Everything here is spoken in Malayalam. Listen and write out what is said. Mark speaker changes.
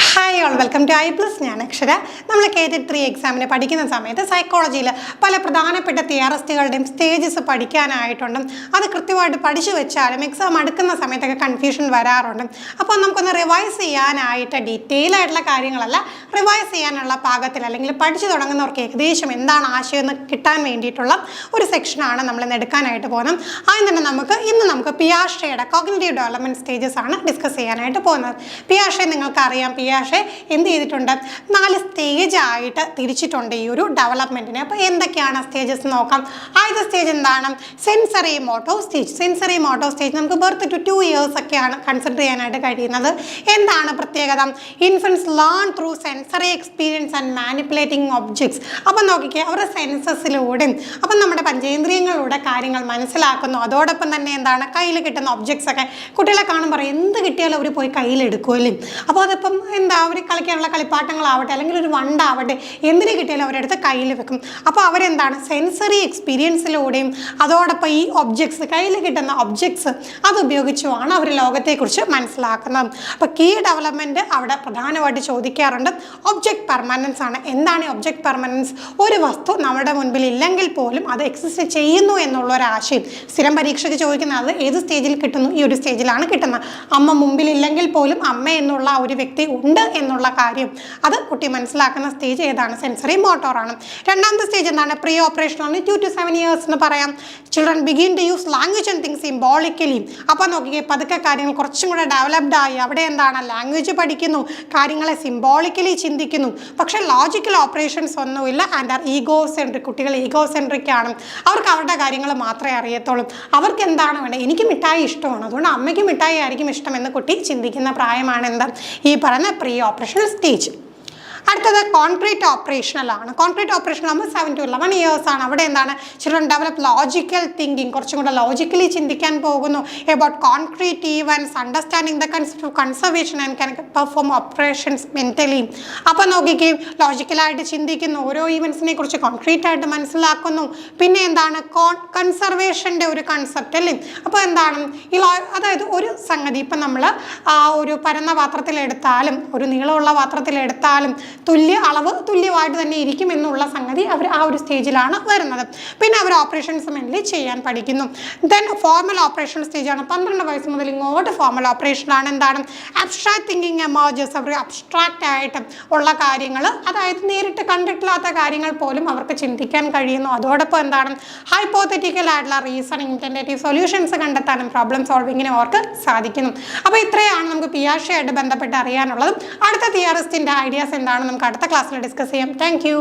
Speaker 1: Hi all welcome to I plus. ഞാൻ അക്ഷര. നമ്മൾ KTET3 എക്സാമിന് പഠിക്കുന്ന സമയത്ത് സൈക്കോളജിയിൽ പല പ്രധാനപ്പെട്ട തിയറിസ്റ്റുകളുടെയും സ്റ്റേജസ് പഠിക്കാനായിട്ടുണ്ട്. അത് കൃത്യമായിട്ട് പഠിച്ചു വെച്ചാലും എക്സാം അടുക്കുന്ന സമയത്തൊക്കെ കൺഫ്യൂഷൻ വരാറുണ്ട്. അപ്പോൾ നമുക്കൊന്ന് റിവൈസ് ചെയ്യാനായിട്ട് ഡീറ്റെയിൽ ആയിട്ടുള്ള കാര്യങ്ങളല്ല, റിവൈസ് ചെയ്യാനുള്ള പാകത്തിൽ അല്ലെങ്കിൽ പഠിച്ചു തുടങ്ങുന്നവർക്ക് ഏകദേശം എന്താണ് ആശയം എന്ന് കിട്ടാൻ വേണ്ടിയിട്ടുള്ള ഒരു സെക്ഷനാണ് നമ്മൾ ഇന്ന് എടുക്കാനായിട്ട് പോകുന്നത്. ആദ്യം തന്നെ ഇന്ന് നമുക്ക് പിയാഷെയുടെ കോഗ്നിറ്റീവ് ഡെവലപ്മെൻറ്റ് സ്റ്റേജസ് ആണ് ഡിസ്കസ് ചെയ്യാനായിട്ട് പോകുന്നത്. പിയാഷെ നിങ്ങൾക്കറിയാം, പിയാഷെ എന്ത് ചെയ്തിട്ടുണ്ട്, 4 സ്റ്റേജ് ആയിട്ട് തിരിച്ചിട്ടുണ്ട് ഈ ഒരു ഡെവലപ്മെൻറ്റിനെ. അപ്പോൾ എന്തൊക്കെയാണ് സ്റ്റേജസ് നോക്കാം. ആദ്യത്തെ സ്റ്റേജ് എന്താണ്? Sensory motor stage. Sensory motor stage നമുക്ക് ബർത്ത് ടു 2 years ഒക്കെയാണ് കൺസിഡർ ചെയ്യാനായിട്ട് കഴിയുന്നത്. എന്താണ് പ്രത്യേകത? Infants learn through sensory experience and manipulating objects. അപ്പം നോക്കിക്കേ, അവരുടെ സെൻസസിലൂടെയും അപ്പം നമ്മുടെ പഞ്ചേന്ദ്രിയങ്ങളിലൂടെ കാര്യങ്ങൾ മനസ്സിലാക്കുന്നു. അതോടൊപ്പം തന്നെ എന്താണ്, കയ്യിൽ കിട്ടുന്ന ഒബ്ജക്ട്സ് ഒക്കെ കുട്ടികളെ കാണുമ്പോൾ എന്ത് കിട്ടിയാലും അവർ പോയി കയ്യിലെടുക്കുമല്ലേ. അപ്പോൾ അതിപ്പം എന്താ, അവർ കളിക്കാനുള്ള കളിപ്പാട്ടങ്ങളാവട്ടെ അല്ലെങ്കിൽ ഒരു വണ്ടാവട്ടെ, എന്തിനു കിട്ടിയാലും അവരെടുത്ത് കയ്യിൽ വെക്കും. അപ്പോൾ അവരെന്താണ്, സെൻസറി എക്സ്പീരിയൻസിലൂടെയും അതോടൊപ്പം ഈ ഒബ്ജക്ട്സ്, കയ്യിൽ കിട്ടുന്ന ഒബ്ജക്ട്സ് അതുപയോഗിച്ചുമാണ് അവർ ലോകത്തെക്കുറിച്ച് മനസ്സിലാക്കുന്നത്. അപ്പോൾ കീ ഡെവലപ്മെൻറ്റ് അവിടെ പ്രധാനമായിട്ട് ചോദിക്കാറുണ്ട്. ഒബ്ജക്റ്റ് പെർമനൻസ് ആണ്. എന്താണ് ഈ ഒബ്ജക്റ്റ് പെർമനൻസ്? ഒരു വസ്തു നമ്മുടെ മുൻപിൽ ഇല്ലെങ്കിൽ പോലും അത് എക്സിസ്റ്റ് ചെയ്യുന്നു എന്നുള്ളൊരാശയം. സ്ഥിരം പരീക്ഷയ്ക്ക് ചോദിക്കുന്നത് ഏത് സ്റ്റേജിൽ കിട്ടുന്നു? ഈ ഒരു സ്റ്റേജിലാണ് കിട്ടുന്നത്. അമ്മ മുമ്പിൽ ഇല്ലെങ്കിൽ പോലും അമ്മ എന്നുള്ള ഒരു വ്യക്തി ഉണ്ട് എന്നുള്ള കാര്യം അത് കുട്ടി മനസ്സിലാക്കുന്ന സ്റ്റേജ് ഏതാണ്? സെൻസറി മോട്ടോറാണ്. രണ്ടാമത്തെ സ്റ്റേജ് എന്താണ്? പ്രീ ഓപ്പറേഷനാണ്. 2 to 7 years എന്ന് പറയാം. Children begin to use language and think symbolically. അപ്പോൾ നോക്കിക്കേ, പതുക്കെ കാര്യങ്ങൾ കുറച്ചും കൂടെ ഡെവലപ്ഡ് ആയി. അവിടെ എന്താണ്, ലാംഗ്വേജ് പഠിക്കുന്നു, കാര്യങ്ങളെ സിംബോളിക്കലി ചിന്തിക്കുന്നു. പക്ഷേ ലോജിക്കൽ ഓപ്പറേഷൻസ് ഒന്നുമില്ല. And are egocentric. കുട്ടികൾ ഈഗോ സെൻട്രിക് ആണ്. അവർക്ക് അവരുടെ കാര്യങ്ങൾ മാത്രമേ അറിയത്തുള്ളൂ. അവർക്ക് എന്താണ് വേണ്ടത്? എനിക്ക് മിഠായി ഇഷ്ടമാണ്, അതുകൊണ്ട് അമ്മയ്ക്ക് മിഠായി ആയിരിക്കും ഇഷ്ടമെന്ന് കുട്ടി ചിന്തിക്കുന്ന പ്രായമാണ് എന്താ, ഈ പറയുന്ന പ്രീ ഓപ്പറേഷണൽ സ്റ്റേജ്. അടുത്തത് കോൺക്രീറ്റ് ഓപ്പറേഷണലാണ്. കോൺക്രീറ്റ് ഓപ്പറേഷണൽ ആകുമ്പോൾ 7 to 11 years ആണ്. അവിടെ എന്താണ്, ചിൽഡ്രൻ ഡെവലപ്പ് ലോജിക്കൽ തിങ്കിങ്, കുറച്ചും കൂടെ ലോജിക്കലി ചിന്തിക്കാൻ പോകുന്നു. About concrete events, understanding the concept of conservation and can perform operations mentally. അപ്പോൾ നോക്കിക്കുകയും ലോജിക്കലായിട്ട് ചിന്തിക്കുന്നു, ഓരോ ഈവൻസിനെ കുറിച്ച് കോൺക്രീറ്റ് ആയിട്ട് മനസ്സിലാക്കുന്നു. പിന്നെ എന്താണ്, കൺസർവേഷൻ്റെ ഒരു കൺസെപ്റ്റ് അല്ലേ. അപ്പോൾ എന്താണ് ഈ അതായത് ഒരു സംഗതി ഇപ്പം നമ്മൾ ഒരു പരന്ന പാത്രത്തിലെടുത്താലും ഒരു നീളമുള്ള പാത്രത്തിലെടുത്താലും തുല്യമായിട്ട് തന്നെ ഇരിക്കും എന്നുള്ള സംഗതി അവർ ആ ഒരു സ്റ്റേജിലാണ് വരുന്നത്. പിന്നെ അവർ ഓപ്പറേഷൻസ് മെയിൻലി ചെയ്യാൻ പഠിക്കുന്നു. ദെൻ ഫോർമൽ ഓപ്പറേഷൻ സ്റ്റേജാണ്. 12 വയസ്സ് മുതൽ ഇങ്ങോട്ട് ഫോർമൽ ഓപ്പറേഷനാണ്. എന്താണ്, അബ്സ്ട്രാക്ട് തിങ്കിങ് എമർജസ്. അവർ അബ്സ്ട്രാക്റ്റ് ആയിട്ട് ഉള്ള കാര്യങ്ങൾ, അതായത് നേരിട്ട് കണ്ടിട്ടില്ലാത്ത കാര്യങ്ങൾ പോലും അവർക്ക് ചിന്തിക്കാൻ കഴിയുന്നു. അതോടൊപ്പം എന്താണ്, ഹൈപ്പോത്തറ്റിക്കൽ ആയിട്ടുള്ള റീസണിങ്, ടെൻറ്റേറ്റീവ് സൊല്യൂഷൻസ് കണ്ടെത്താനും പ്രോബ്ലം സോൾവിങ്ങിനും അവർക്ക് സാധിക്കുന്നു. അപ്പോൾ ഇത്രയാണ് നമുക്ക് പിയാഷെയായിട്ട് ബന്ധപ്പെട്ട് അറിയാനുള്ളത്. അടുത്ത തിയറിസ്റ്റിൻ്റെ ഐഡിയാസ് എന്താണ് നമുക്ക് അടുത്ത ക്ലാസ്സിൽ ഡിസ്കസ് ചെയ്യാം. Thank you.